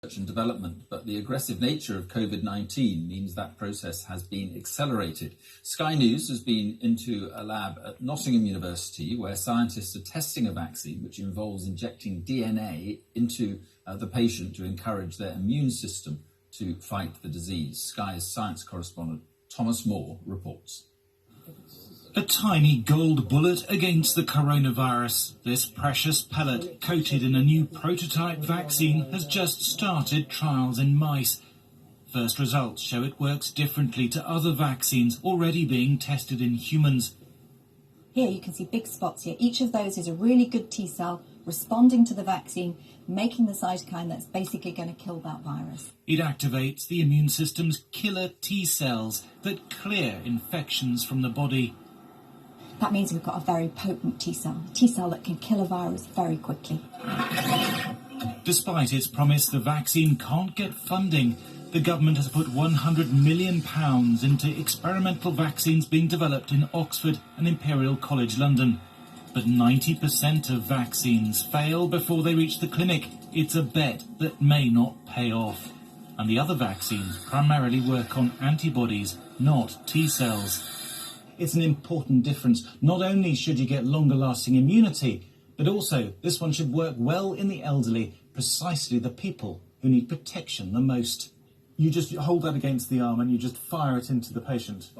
research and development, but the aggressive nature of COVID-19 means that process has been accelerated. Sky News has been into a lab at Nottingham University where scientists are testing a vaccine which involves injecting DNA into the patient to encourage their immune system to fight the disease. Sky's science correspondent Thomas Moore reports. A tiny gold bullet against the coronavirus. This precious pellet, coated in a new prototype vaccine, has just started trials in mice. First results show it works differently to other vaccines already being tested in humans. Here you can see big spots here. Each of those is a really good T cell responding to the vaccine, making the cytokine that's basically going to kill that virus. It activates the immune system's killer T cells that clear infections from the body. That means we've got a very potent T cell that can kill a virus very quickly. Despite its promise, the vaccine can't get funding. The government has put £100 million into experimental vaccines being developed in Oxford and Imperial College London. But 90% of vaccines fail before they reach the clinic. It's a bet that may not pay off. And the other vaccines primarily work on antibodies, not T cells. It's an important difference. Not only should you get longer-lasting immunity, but also this one should work well in the elderly, precisely the people who need protection the most. You just hold that against the arm and you just fire it into the patient.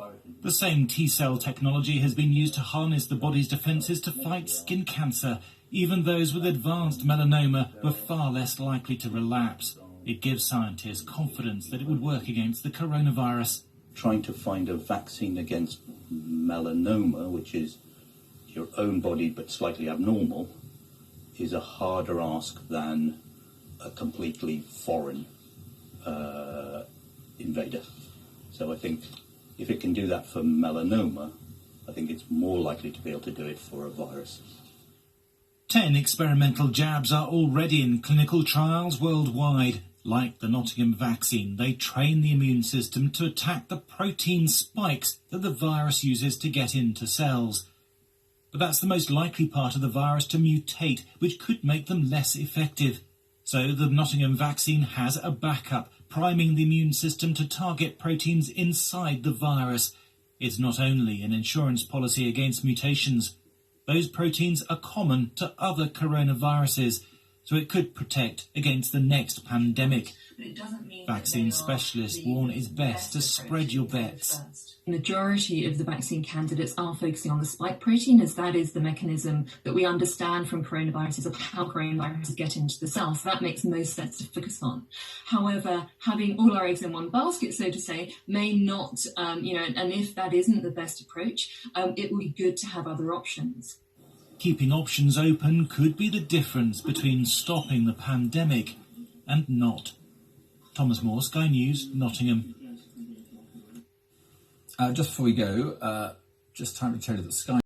The same T-cell technology has been used to harness the body's defences to fight skin cancer. Even those with advanced melanoma were far less likely to relapse. It gives scientists confidence that it would work against the coronavirus. Trying to find a vaccine against melanoma, which is your own body but slightly abnormal, is a harder ask than a completely foreign invader. So I think if it can do that for melanoma, I think it's more likely to be able to do it for a virus. 10 experimental jabs are already in clinical trials worldwide. Like the Nottingham vaccine, they train the immune system to attack the protein spikes that the virus uses to get into cells. But that's the most likely part of the virus to mutate, which could make them less effective. So the Nottingham vaccine has a backup, priming the immune system to target proteins inside the virus. It's not only an insurance policy against mutations. Those proteins are common to other coronaviruses, so it could protect against the next pandemic. Vaccine specialists warn it's best to spread your bets. The majority of the vaccine candidates are focusing on the spike protein, as that is the mechanism that we understand from coronaviruses of how coronaviruses get into the cell. So that makes most sense to focus on. However, having all our eggs in one basket, so to say, may not, and if that isn't the best approach, it would be good to have other options. Keeping options open could be the difference between stopping the pandemic and not. Thomas Moore, Sky News, Nottingham. Just before we go, just time to tell you that Sky